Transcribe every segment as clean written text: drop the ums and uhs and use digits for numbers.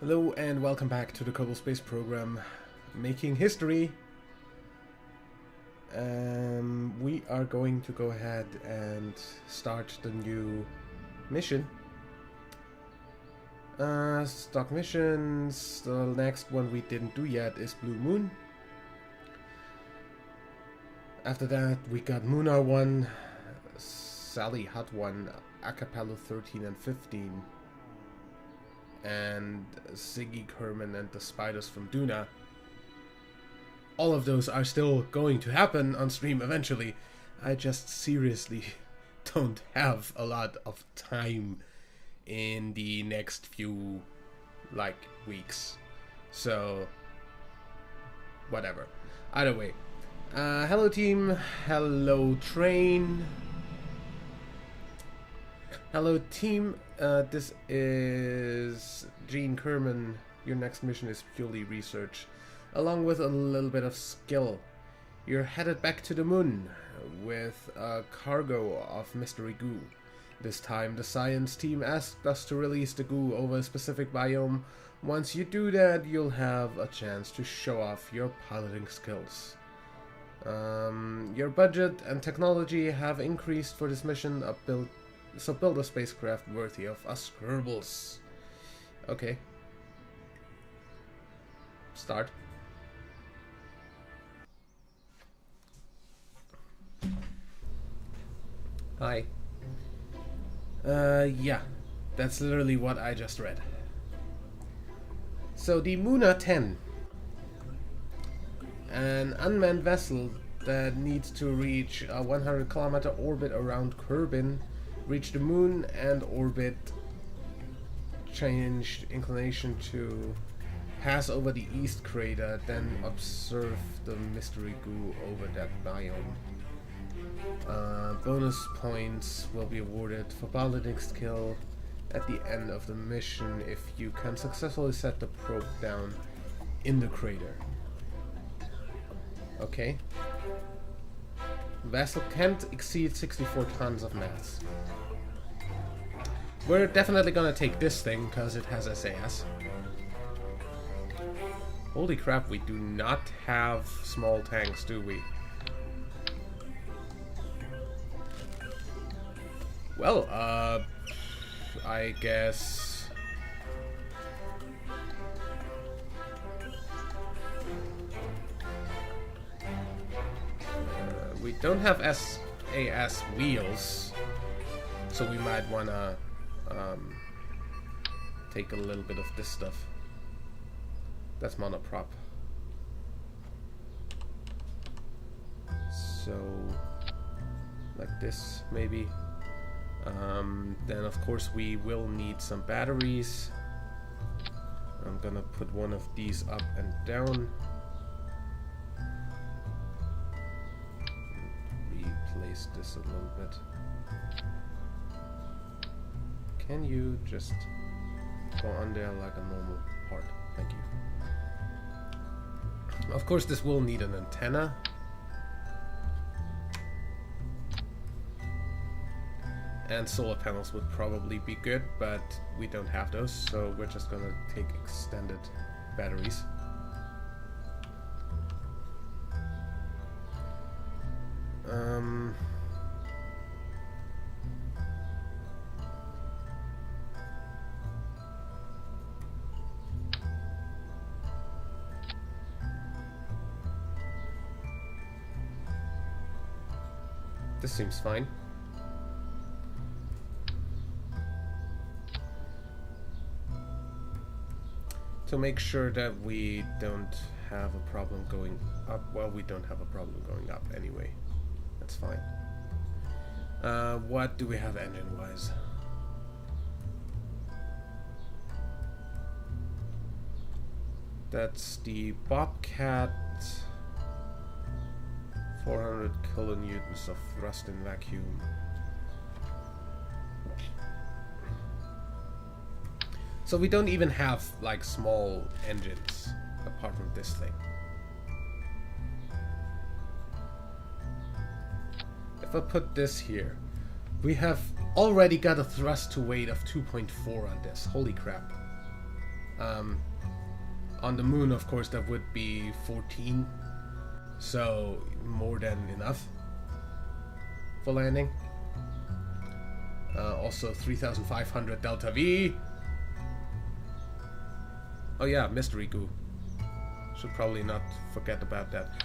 Hello and welcome back to the Kerbal Space Program, making history. We are going to go ahead and start the new mission. Stock missions. The next one we didn't do yet is Blue Moon. After that we got Moonar 1, Sally Hut 1, Acapello 13 and 15. And Ziggy Kerman and the Spiders from Duna. All of those are still going to happen on stream eventually. I just seriously don't have a lot of time in the next few weeks. So whatever. Either way. Hello team, hello train. Hello team, this is Gene Kerman. Your next mission is purely research, along with a little bit of skill. You're headed back to the moon with a cargo of mystery goo. This time the science team asked us to release the goo over a specific biome. Once you do that, you'll have a chance to show off your piloting skills. Your budget and technology have increased for this mission, so build a spacecraft worthy of us Kerbals. Okay. Start. Hi. Yeah. That's literally what I just read. So the Moonar 10. An unmanned vessel that needs to reach a 100-kilometer orbit around Kerbin, reach the moon and orbit, changed inclination to pass over the east crater, then observe the mystery goo over that biome. Bonus points will be awarded for piloting skill at the end of the mission if you can successfully set the probe down in the crater. Okay. Vessel can't exceed 64 tons of mass. We're definitely gonna take this thing because it has SAS. Holy crap, we do not have small tanks, do we? Well, I guess... we don't have SAS wheels, so we might wanna take a little bit of this stuff. That's monoprop. So, like this, maybe. Then of course we will need some batteries. I'm gonna put one of these up and down. Replace this a little bit. Can you just go on there like a normal part? Thank you. Of course this will need an antenna. And solar panels would probably be good, but we don't have those, so we're just gonna take extended batteries. This seems fine. To make sure that we don't have a problem going up. Well, we don't have a problem going up anyway. That's fine. What do we have engine-wise? That's the Bobcat. 400 kilonewtons of thrust in vacuum. So we don't even have like small engines apart from this thing. If I put this here, we have already got a thrust to weight of 2.4 on this. Holy crap. On the moon, of course, that would be 14, so more than enough for landing. Also 3,500 delta V. Oh yeah, mystery goo. Should probably not forget about that.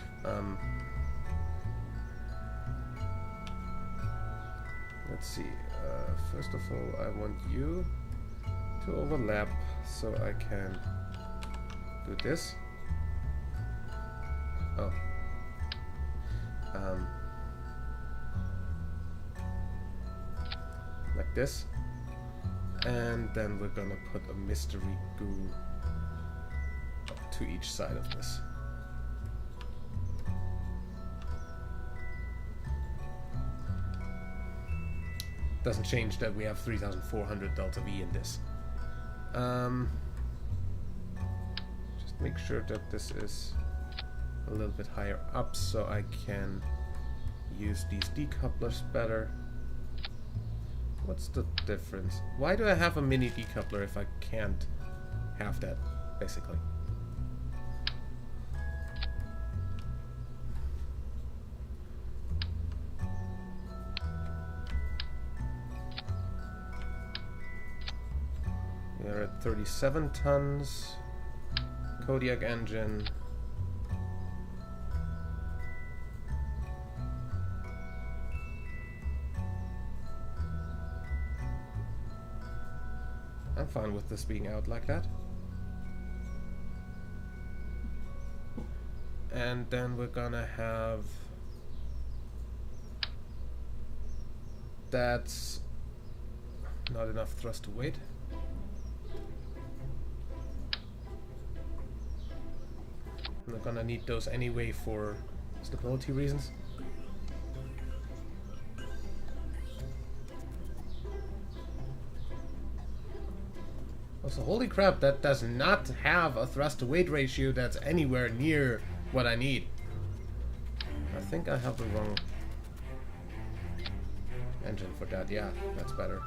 Let's see. First of all, I want you to overlap so I can do this. Oh. Like this. And then we're gonna put a mystery goo to each side of this. Doesn't change that we have 3,400 delta V in this. Just make sure that this is a little bit higher up so I can use these decouplers better. What's the difference? Why do I have a mini decoupler if I can't have that, basically? We're at 37 tons. Kodiak engine. I'm fine with this being out like that. And then we're gonna have... That's not enough thrust to weight. I'm not gonna need those anyway for stability reasons. Also, holy crap, that does not have a thrust to weight ratio that's anywhere near what I need. I think I have the wrong engine for that. Yeah, that's better.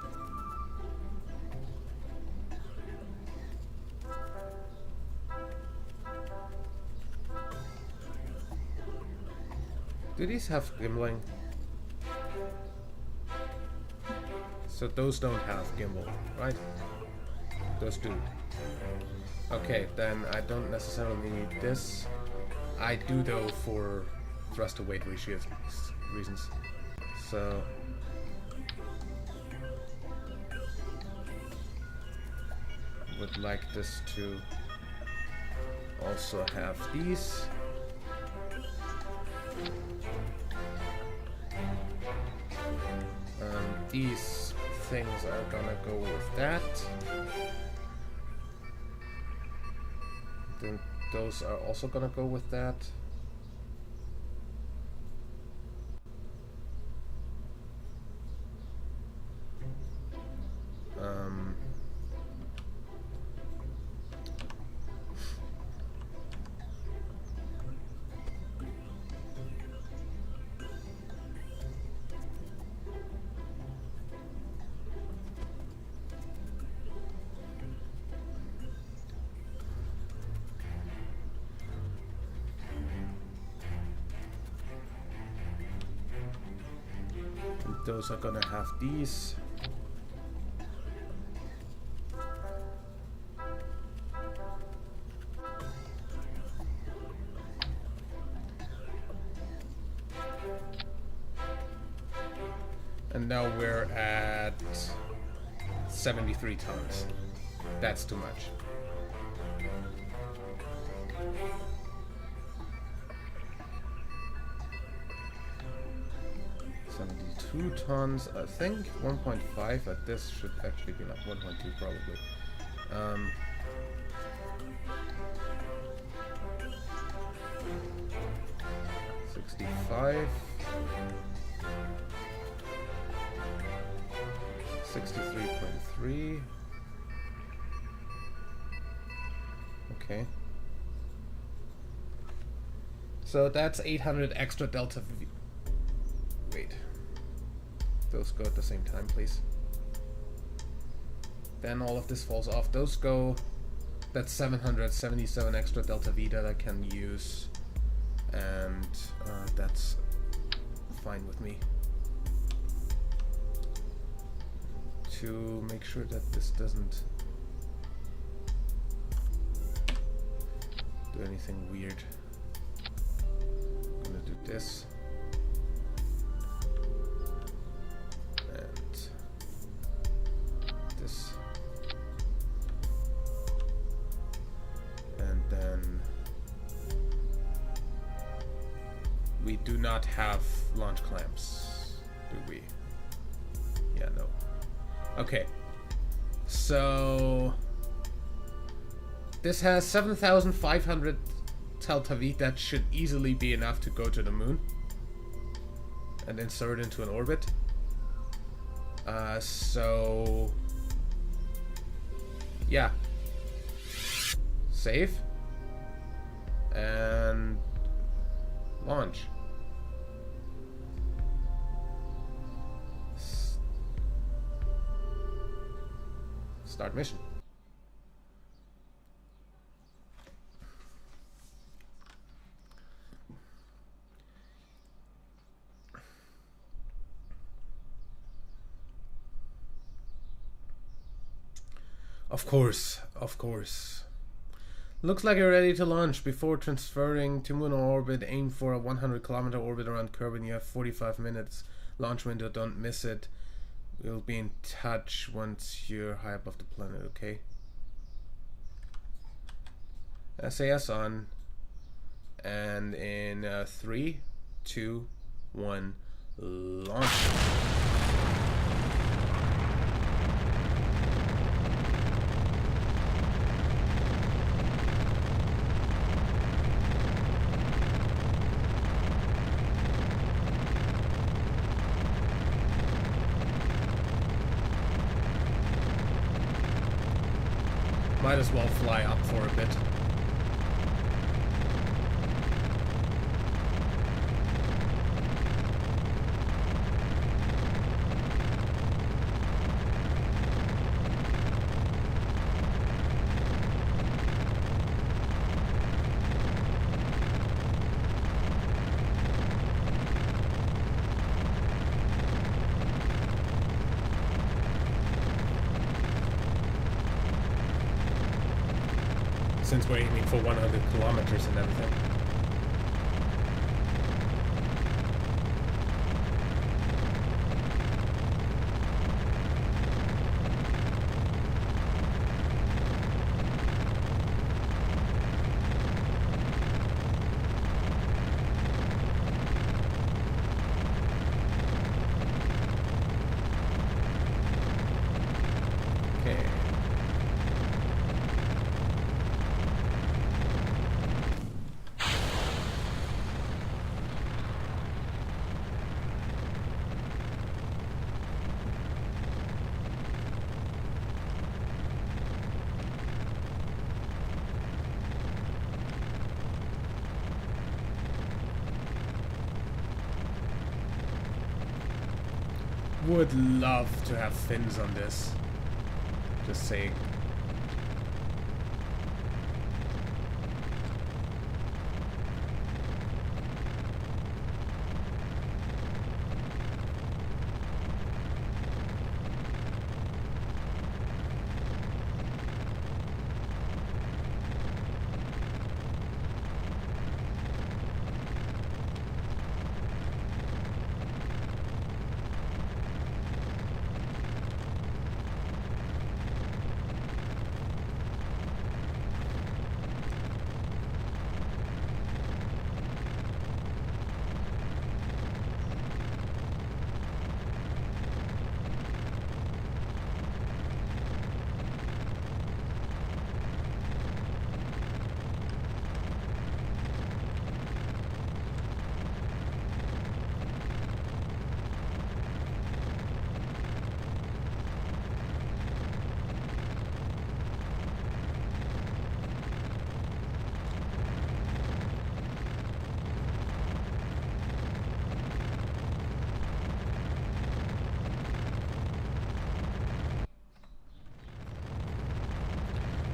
Do these have gimbaling? So those don't have gimbal, right? Those do. Okay, then I don't necessarily need this. I do though for thrust to weight ratio reasons. So would like this to also have these. These things are gonna go with that. Then those are also gonna go with that. Those are gonna have these. And now we're at 73 tons. That's too much. Two tons, I think 1.5 at this should actually be not 1.2 probably. 65, 63.3. Okay. So that's 800 extra delta V. Wait. Those go at the same time, please. Then all of this falls off. Those go That's 777 extra delta V that I can use, and that's fine with me. To make sure that this doesn't do anything weird, I'm gonna do this. And this. And then we do not have launch clamps, do we? Yeah, no. Okay, so this has 7,500 delta V. That should easily be enough to go to the moon and insert into an orbit. So yeah, save and launch. Start mission. Of course, of course. Looks like you're ready to launch. Before transferring to moon orbit, aim for a 100-kilometer orbit around Kerbin. You have 45 minutes launch window. Don't miss it. We'll be in touch once you're high above the planet, okay? SAS on. And in 3, 2, 1, launch. Might as well fly up for a bit. Since we're aiming for 100 kilometers and everything. Okay. Would love to have fins on this. Just saying.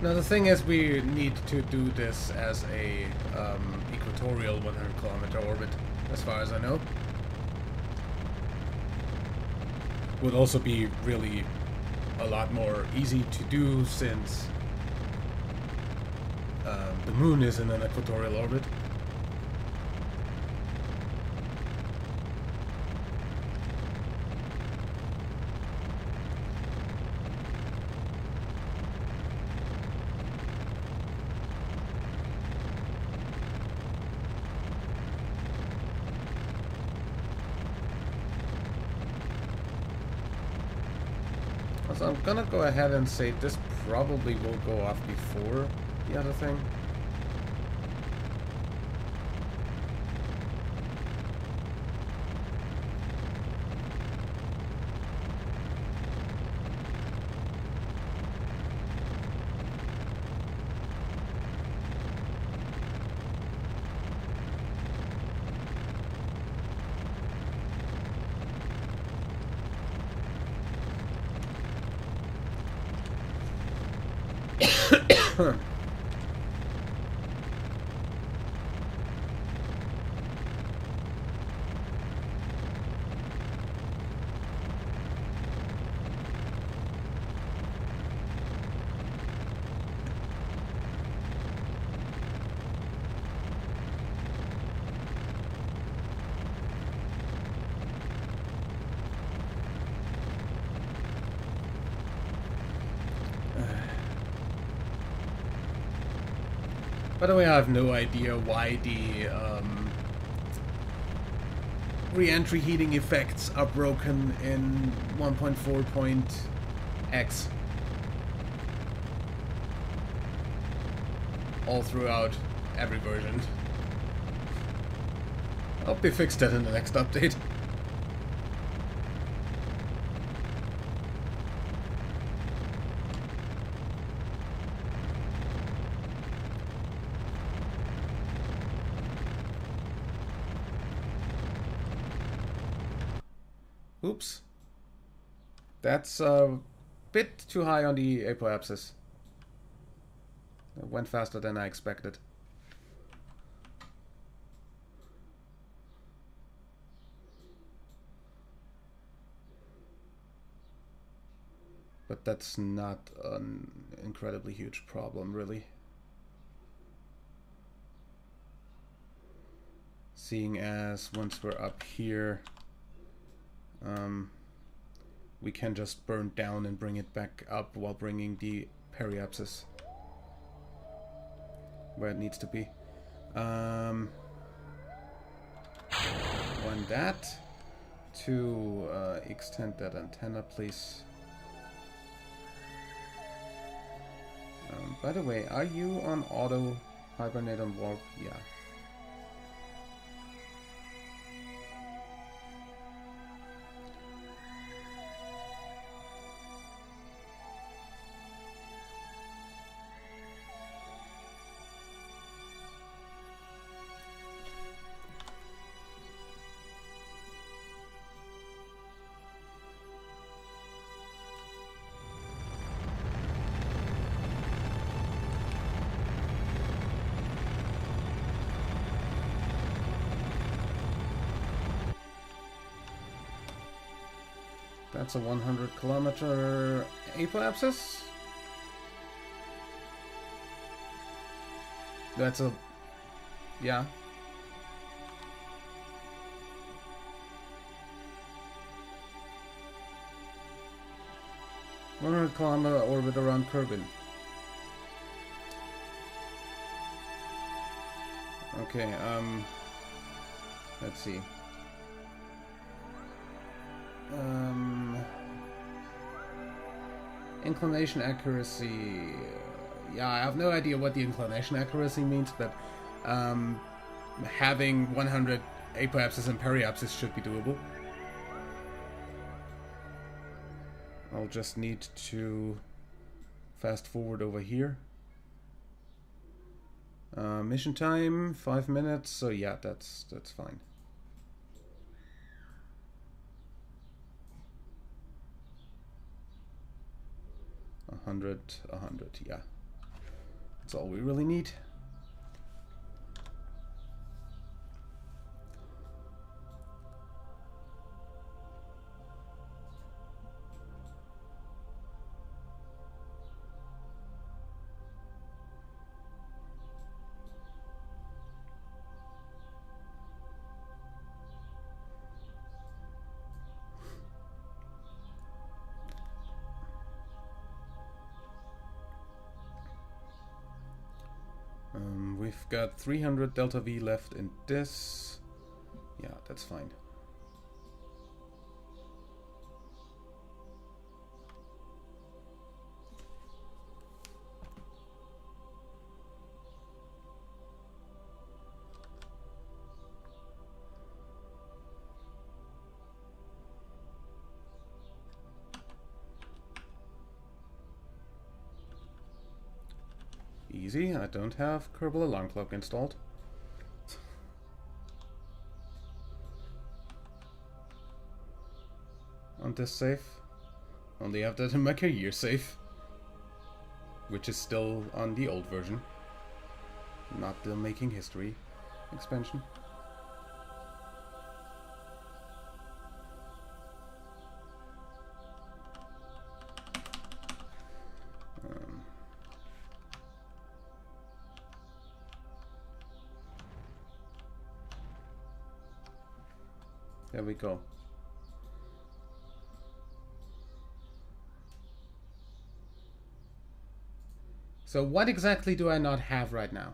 Now the thing is, we need to do this as a equatorial 100-kilometer orbit, as far as I know. Would also be really a lot more easy to do since the moon is in an equatorial orbit. So I'm gonna go ahead and say this probably will go off before the other thing. By the way, I have no idea why the re-entry heating effects are broken in 1.4.x all throughout every version. I hope they fix that in the next update. Oops. That's a bit too high on the apoapsis. It went faster than I expected. But that's not an incredibly huge problem, really. Seeing as once we're up here, we can just burn down and bring it back up while bringing the periapsis where it needs to be. One that to extend that antenna, please. By the way, are you on auto hibernate and warp? Yeah. That's a 100-kilometer apoapsis. That's a... yeah. ...100-kilometer orbit around Kerbin. Okay, let's see. Inclination accuracy. Yeah, I have no idea what the inclination accuracy means, but having 100 apoapsis and periapsis should be doable. I'll just need to fast forward over here. Mission time 5 minutes, so yeah, that's fine. 100, yeah. That's all we really need. We've got 300 delta V left in this. Yeah, that's fine. Easy, I don't have Kerbal Alarm Clock installed. On this save. Only have that in my career save. Which is still on the old version. Not the Making History expansion. There we go. So what exactly do I not have right now?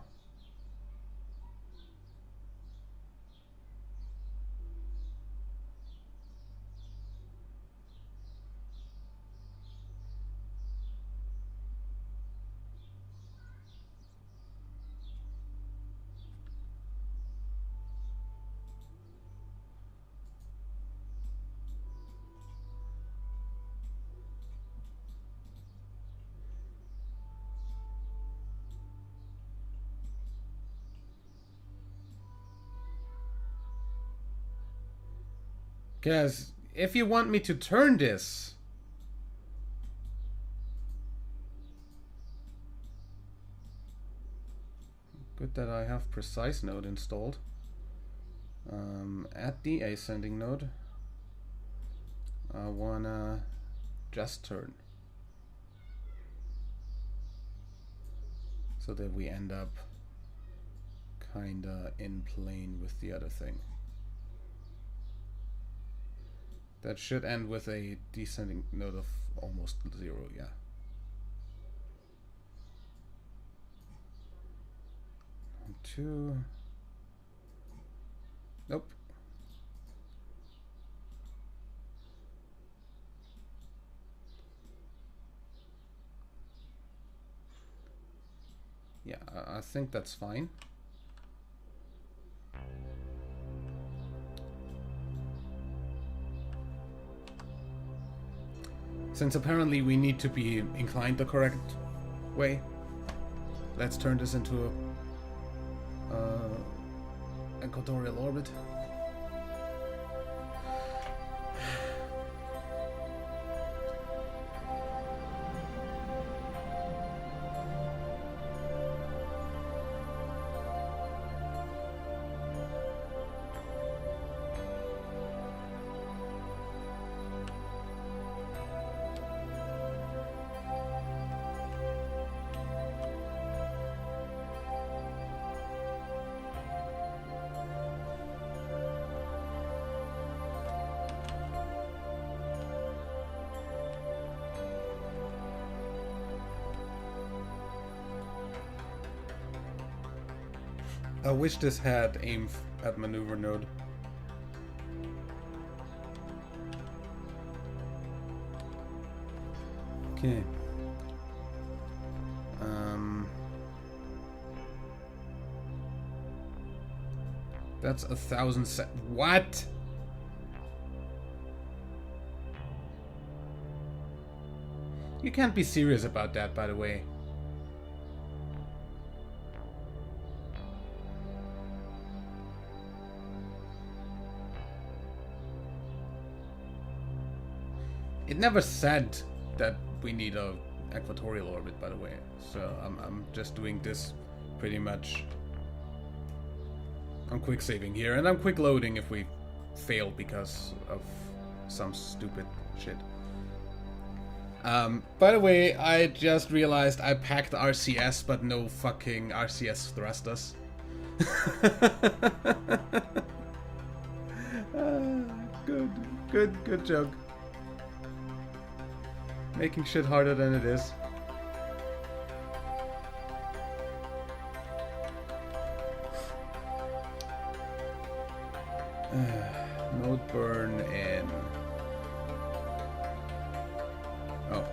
Because if you want me to turn this... Good that I have Precise Node installed. At the ascending node, I wanna just turn. So that we end up kinda in plane with the other thing. That should end with a descending node of almost 0, yeah. And 2. Nope. Yeah, I think that's fine. Since apparently we need to be inclined the correct way, let's turn this into a equatorial orbit. I wish this had aim at maneuver node. Okay. That's 1,000 what? You can't be serious about that, by the way. It never said that we need a equatorial orbit, by the way. So I'm just doing this pretty much. I'm quick saving here, and I'm quick loading if we fail because of some stupid shit. By the way, I just realized I packed RCS, but no fucking RCS thrusters. Good joke. Making shit harder than it is. Node burn in. Oh.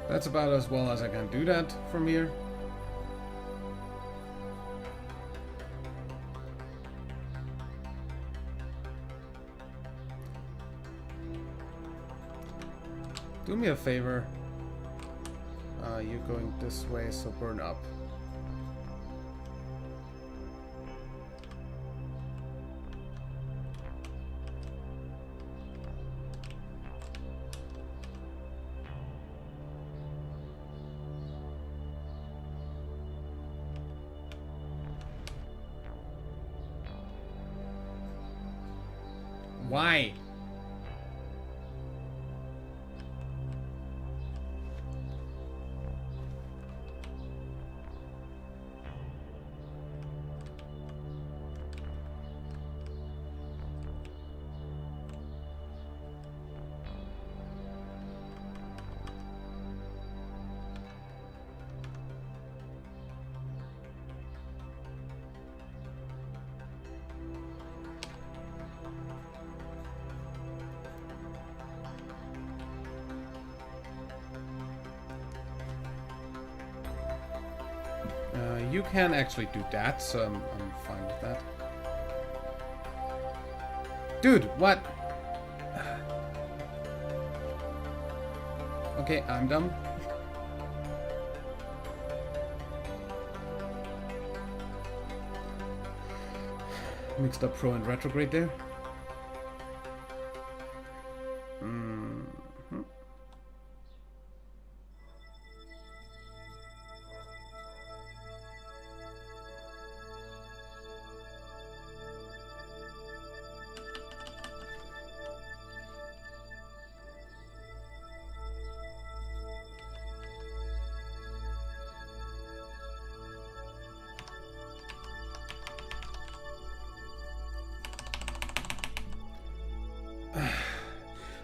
That's about as well as I can do that from here. Do me a favor. You're going this way, so burn up. Why? You can actually do that, so I'm fine with that. Dude, what? Okay, I'm dumb. Mixed up pro and retrograde there.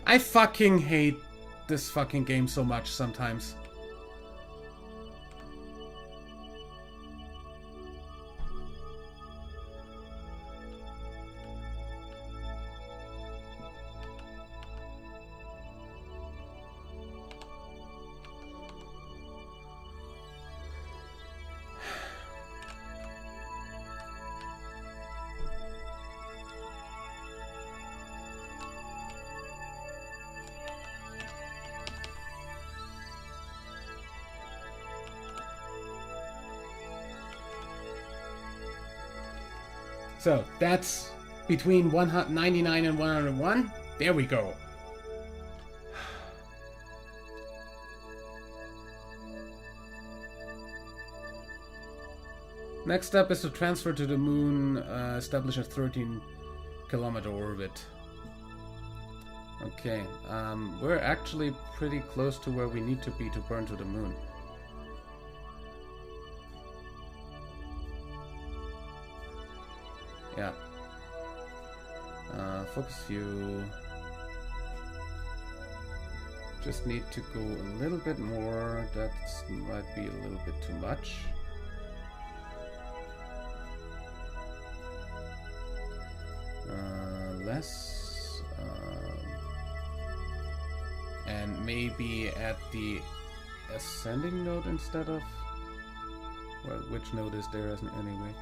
I fucking hate this fucking game so much sometimes. So, that's between 99 and 101. There we go. Next step is to transfer to the moon, establish a 13 kilometer orbit. Okay, we're actually pretty close to where we need to be to burn to the moon. Yeah. Focus you. Just need to go a little bit more. That might be a little bit too much. Less. And maybe at the ascending node instead of... Well, which node is there anyway?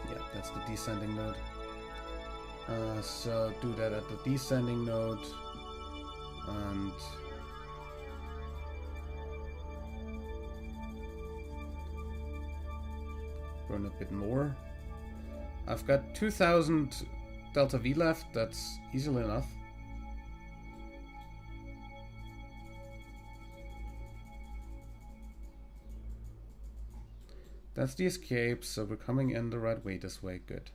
Yeah, that's the descending node. So do that at the descending node. And... burn a bit more. I've got 2000 delta V left, that's easily enough. That's the escape, so we're coming in the right way this way, good.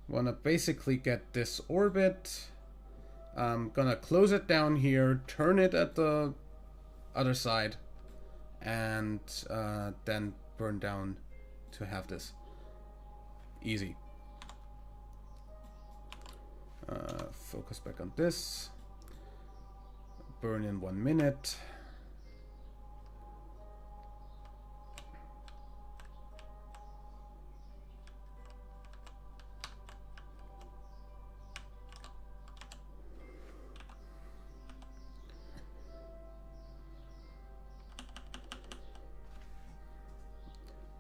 Wanna basically get this orbit. I'm gonna close it down here, turn it at the other side, and then burn down to have this. Easy. Focus back on this. Burn in 1 minute.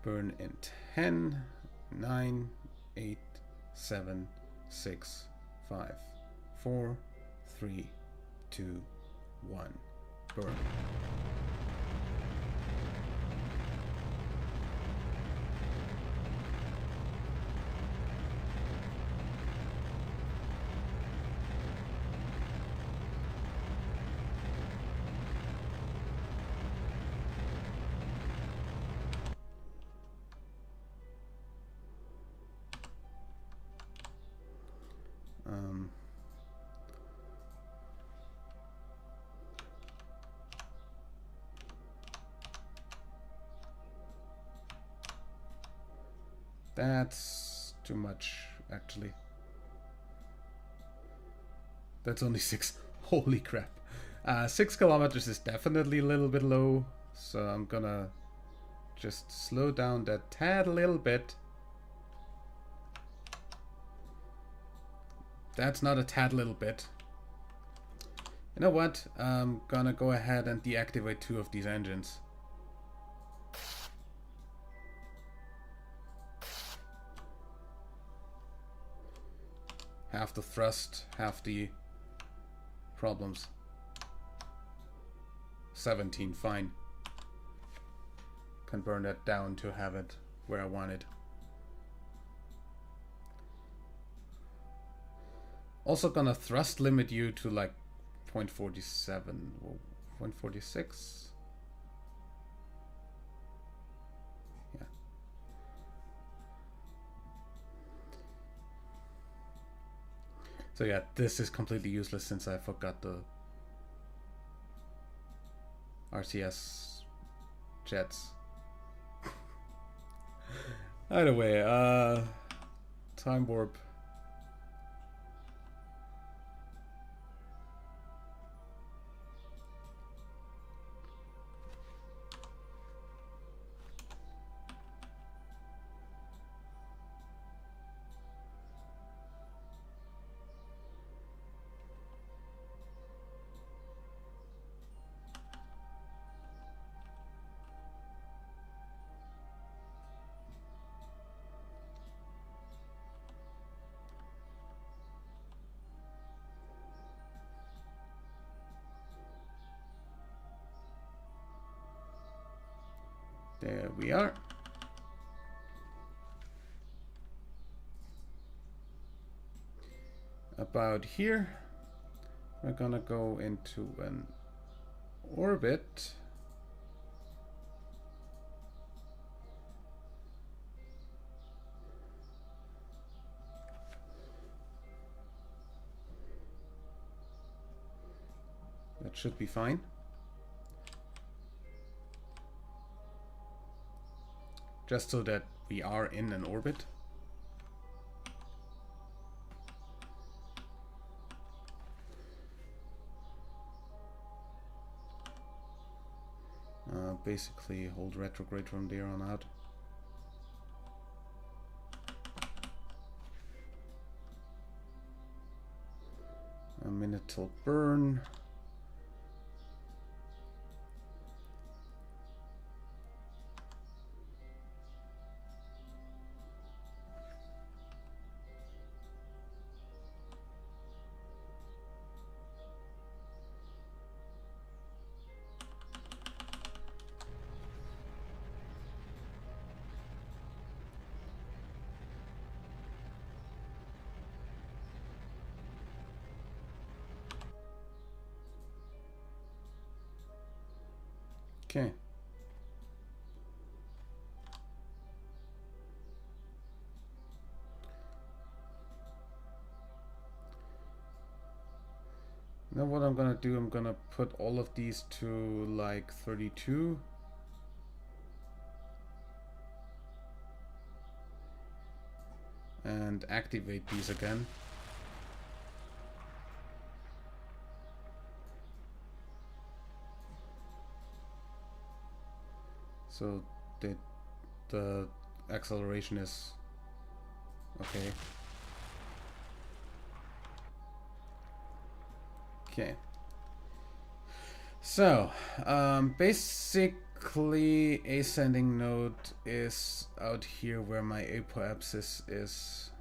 Burn in 10, 9, 8, 7, 6, 5, 4, 3, 2, 1. Burn. That's too much, actually. That's only 6. Holy crap. 6 kilometers is definitely a little bit low, so I'm gonna just slow down that tad a little bit. That's not a tad little bit. You know what? I'm gonna go ahead and deactivate 2 of these engines. Half the thrust, half the problems. 17, fine. Can burn that down to have it where I want it. Also gonna thrust limit you to like 0.47 or 0.46. Yeah. So yeah, this is completely useless since I forgot the RCS jets. Either way, time warp. There we are. about here. We're gonna go into an orbit. That should be fine. Just so that we are in an orbit. Basically hold retrograde from there on out. A minute till burn. Okay. Now what I'm gonna do, I'm gonna put all of these to like 32. And activate these again. So the acceleration is okay. Okay. So basically ascending node is out here where my apoapsis is.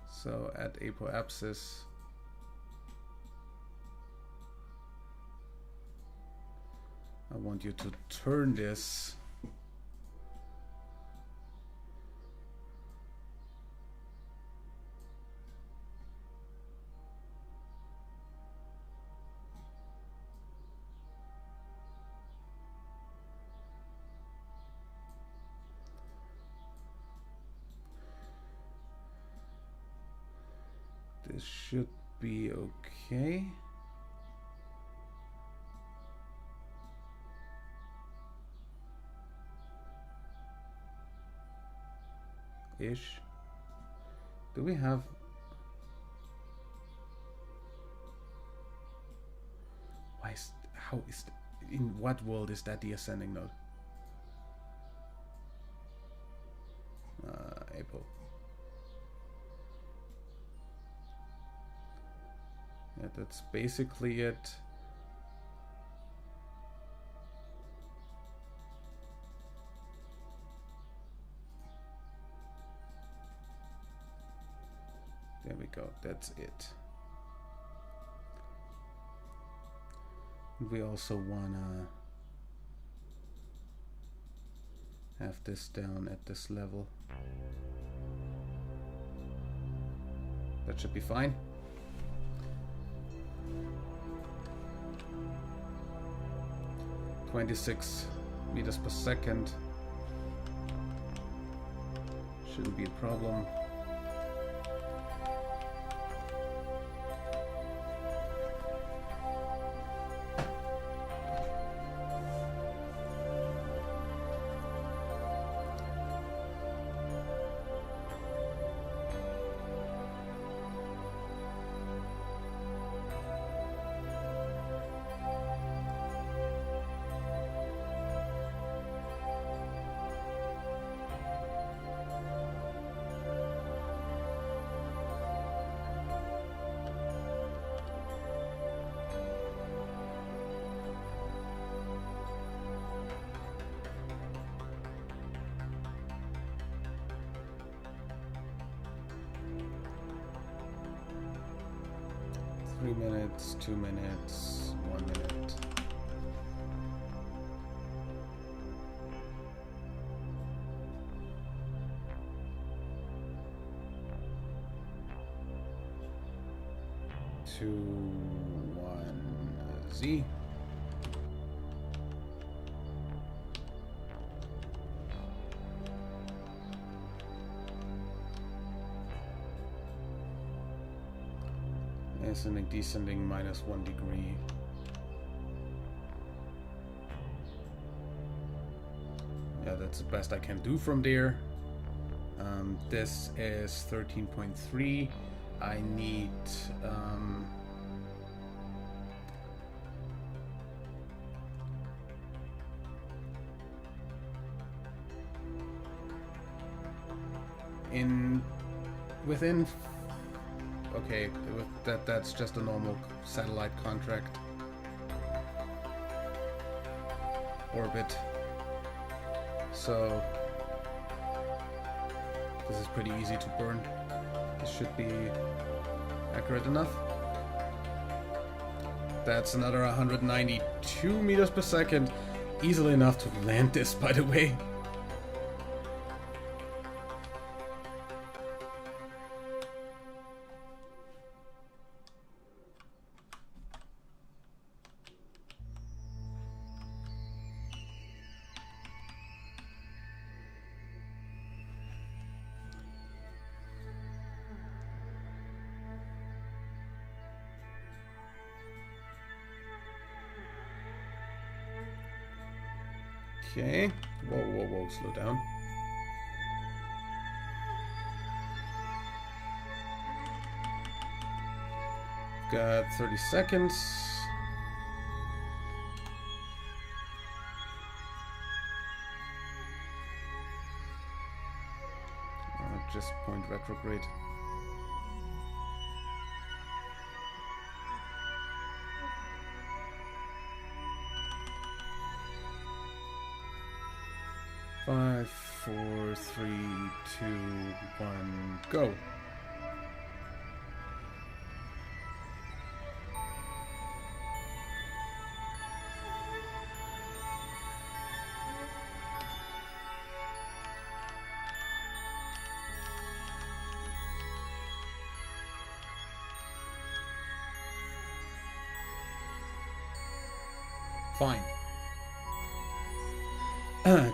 So at apoapsis, I want you to turn this this should be okay. Ish. Do we have... Why is... How is... In what world is that the ascending node? Apo. Yeah, that's basically it. There we go, that's it. We also wanna have this down at this level. That should be fine. .26 meters per second. Shouldn't be a problem. Minutes, 2 minutes, 1 minute. 2, 1, Z. Ascending, descending, -1 degree. Yeah, that's the best I can do from there. This is 13.3. I need within. Okay, that's just a normal satellite contract orbit. So this is pretty easy to burn. This should be accurate enough. That's another 192 meters per second. Easily enough to land this, by the way. Okay. Whoa, slow down. Got 30 seconds. Just point retrograde. Five, 4, 3, 2, 1, go. Fine.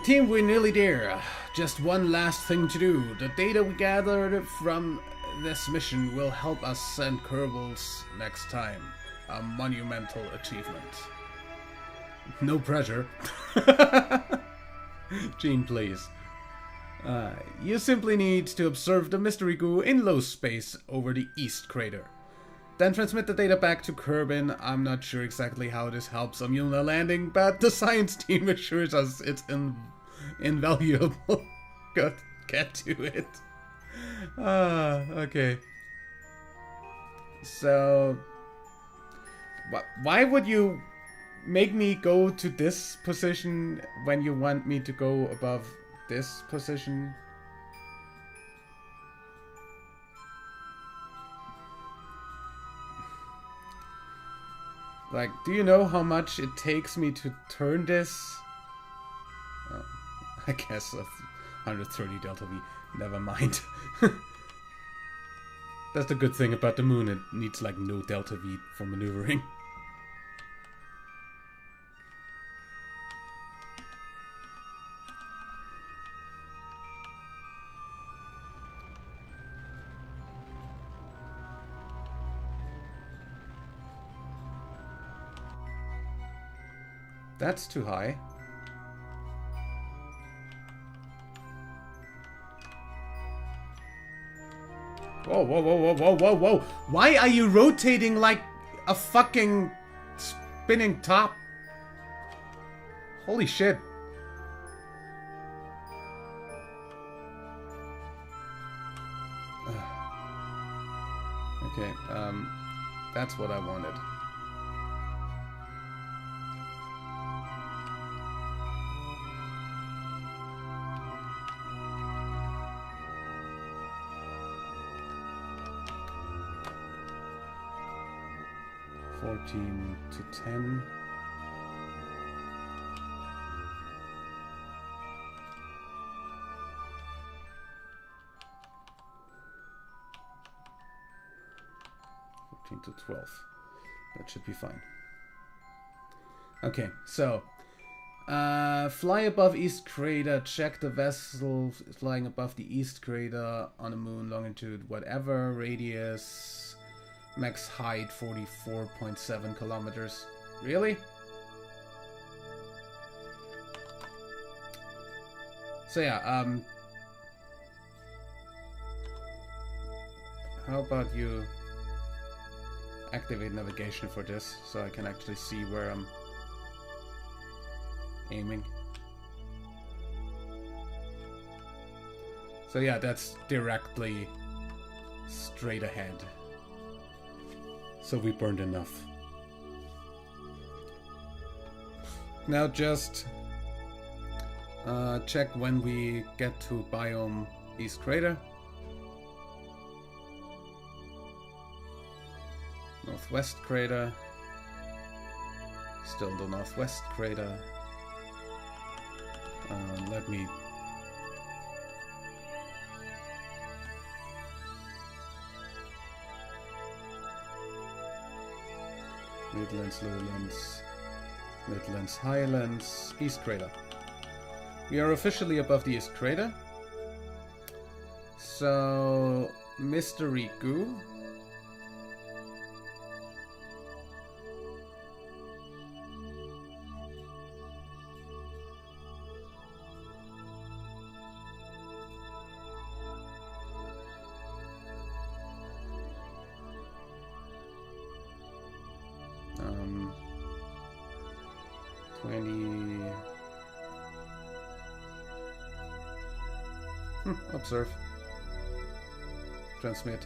Team, we're nearly there. Just one last thing to do. The data we gathered from this mission will help us send Kerbals next time. A monumental achievement. No pressure. Gene, please. You simply need to observe the mystery goo in low space over the east crater. Then transmit the data back to Kerbin. I'm not sure exactly how this helps on lunar landing, but the science team assures us it's invaluable. Get to it. Okay. So, why would you make me go to this position when you want me to go above this position? Like, do you know how much it takes me to turn this? Oh, I guess 130 delta V. Never mind. That's the good thing about the moon. It needs like no delta V for maneuvering. That's too high. Whoa. Why are you rotating like a fucking spinning top? Holy shit. Okay, that's what I wanted. To 10. 13 to 12. That should be fine. Okay, so fly above East Crater, check the vessel flying above the East Crater on the moon, longitude whatever, radius, max height 44.7 kilometers. Really? So yeah, how about you activate navigation for this so I can actually see where I'm aiming. So yeah, that's directly straight ahead. So we burned enough. Now just check when we get to biome East Crater. Northwest Crater. Still the Northwest Crater. Let me... Midlands, Lowlands, Midlands, Highlands, East Crater. We are officially above the East Crater. So, Mystery Goo. Observe. Transmit.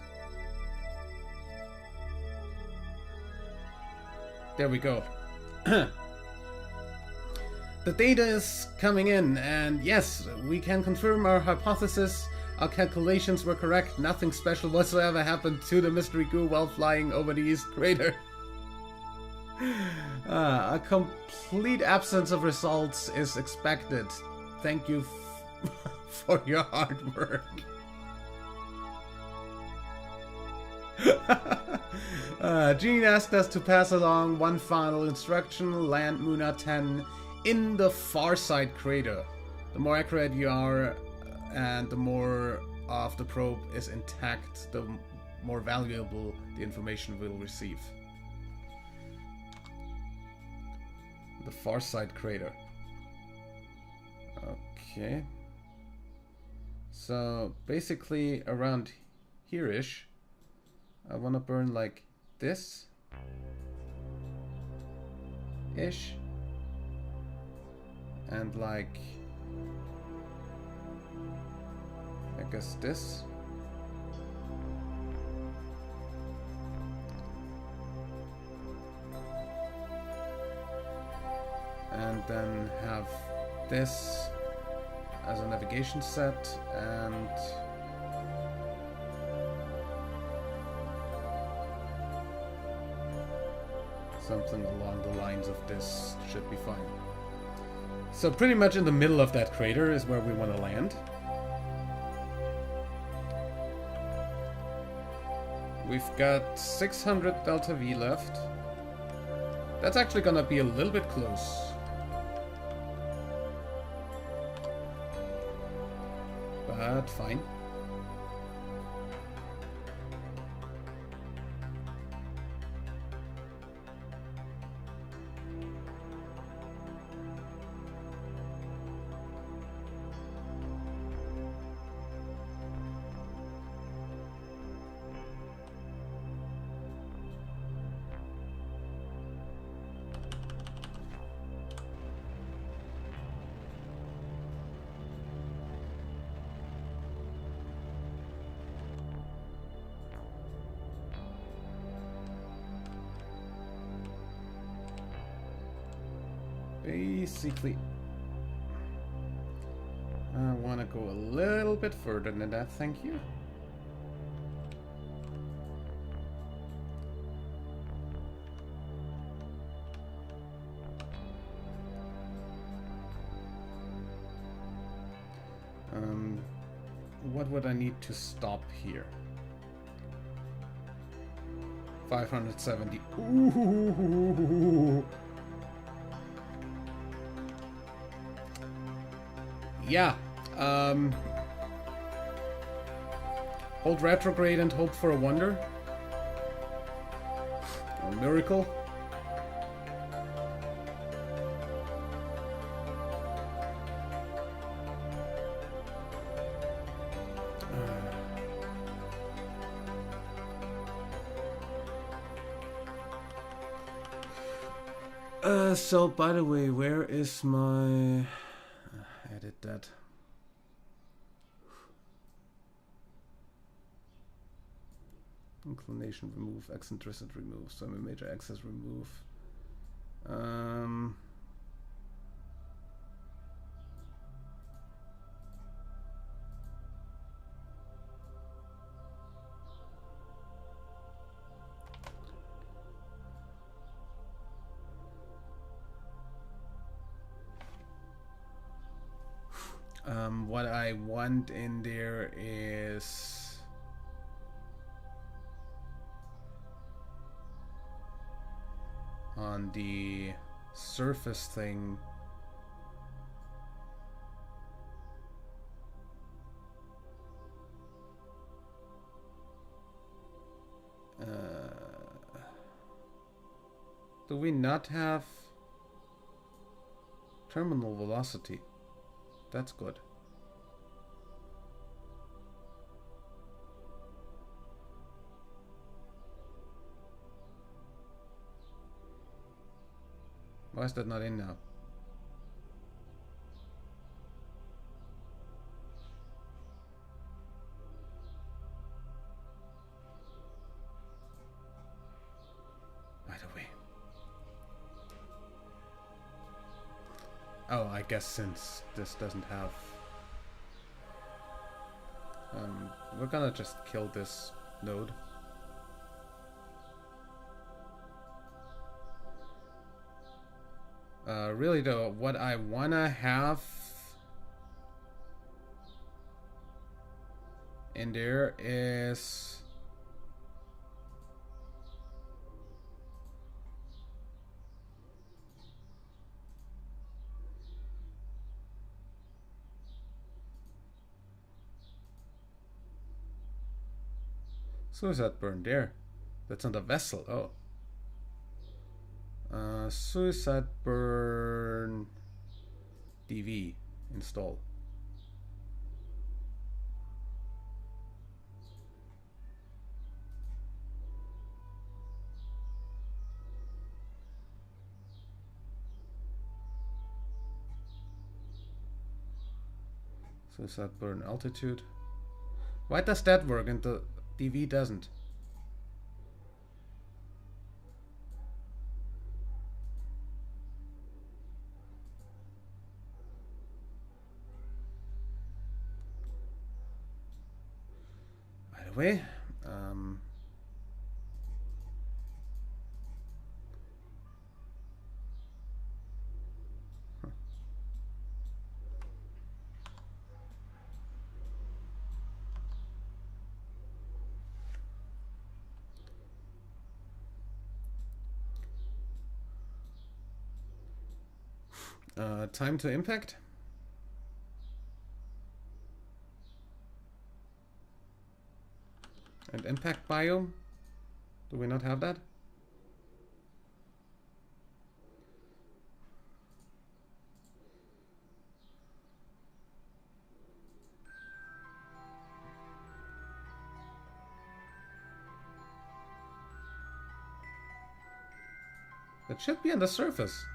There we go. The data is coming in, and yes, we can confirm our hypothesis. Our calculations were correct. Nothing special whatsoever happened to the Mystery Goo while flying over the East Crater. A complete absence of results is expected. Thank you for your hard work. Gene asked us to pass along one final instruction: land Muna 10 in the far side crater. The more accurate you are and the more of the probe is intact, the more valuable the information we'll receive. The far side crater. Okay. So basically around here-ish, I want to burn like this ish, and like I guess this. And then have this as a navigation set, and something along the lines of this should be fine. So pretty much in the middle of that crater is where we want to land. We've got 600 Delta V left. That's actually gonna be a little bit close. But fine. Basically, I want to go a little bit further than that, thank you. What would I need to stop here? 570. Ooh. Yeah. Hold retrograde and hope for a wonder. A miracle. So by the way, where is my edit that? Inclination remove, eccentricity remove, semi-major axis remove. What I want in there is on the surface thing. Do we not have terminal velocity? That's good. Why is that not in now? By the way. Oh, I guess since this doesn't have... we're gonna just kill this node. Really though, what I wanna have in there is suicide burn there. That's not a vessel. Oh. Suicide burn DV install. Suicide burn altitude. Why does that work and the DV doesn't? Way. Time to impact. And impact biome? Do we not have that? It should be on the surface.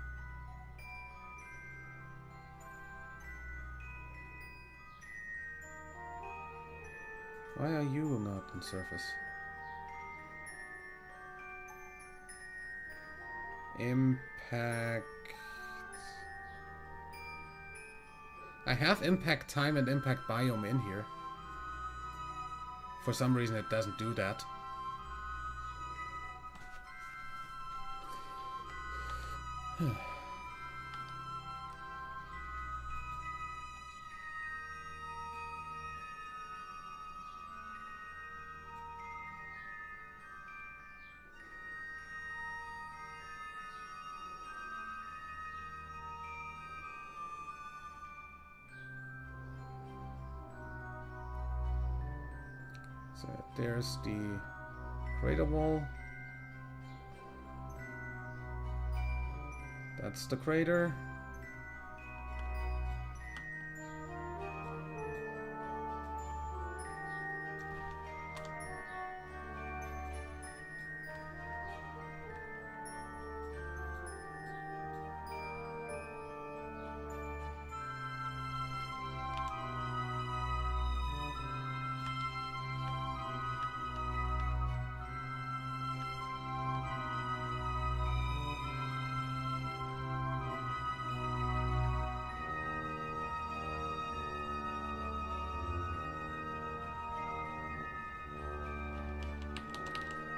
Why are you not on surface? Impact. I have impact time and impact biome in here. For some reason it doesn't do that. So there's the crater wall. That's the crater.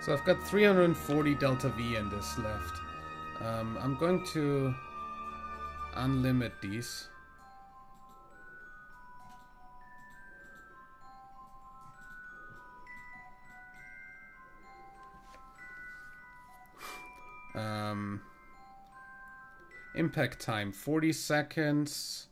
So I've got 340 delta V in this left. I'm going to unlimit these. Impact time 40 seconds.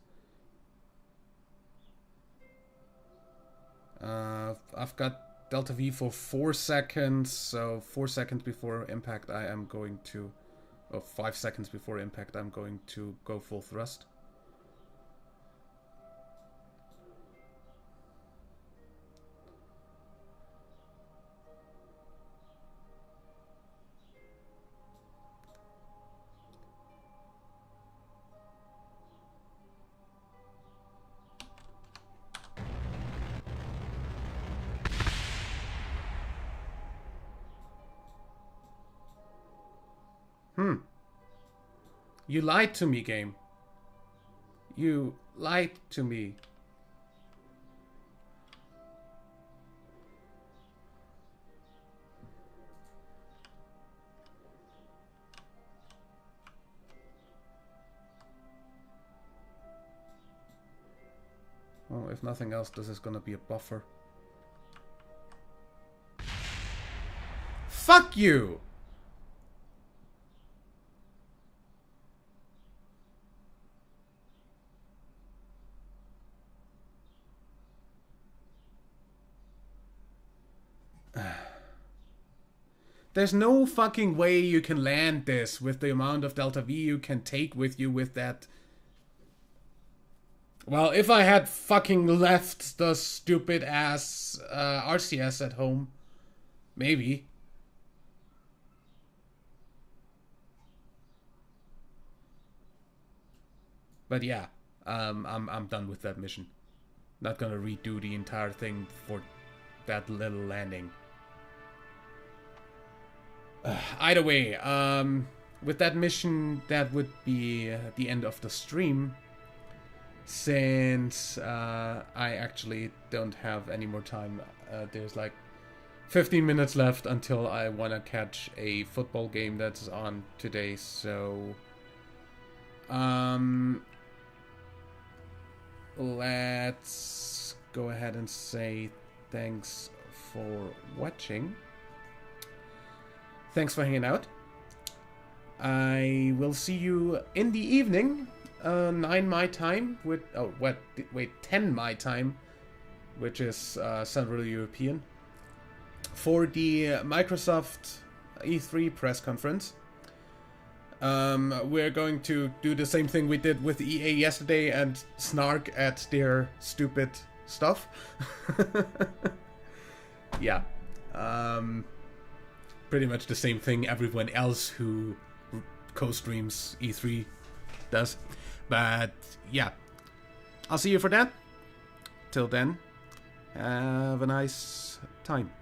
I've got delta V for 4 seconds, so 4 seconds before impact I am going to... Oh, 5 seconds before impact I'm going to go full thrust. You lied to me, game. You lied to me. Well, if nothing else, this is gonna be a buffer. Fuck you! There's no fucking way you can land this with the amount of delta V you can take with you with that. Well, if I had fucking left the stupid ass RCS at home, maybe. But yeah, I'm done with that mission. Not gonna redo the entire thing for that little landing. Either way, with that mission, that would be the end of the stream. Since I actually don't have any more time. There's like 15 minutes left until I want to catch a football game that's on today. So, let's go ahead and say thanks for watching. Thanks for hanging out. I will see you in the evening, 9 my time, with 10 my time, which is Central European, for the Microsoft E3 press conference. We're going to do the same thing we did with EA yesterday and snark at their stupid stuff. Yeah. Pretty much the same thing everyone else who co-streams E3 does. But yeah, I'll see you for that. Till then, have a nice time.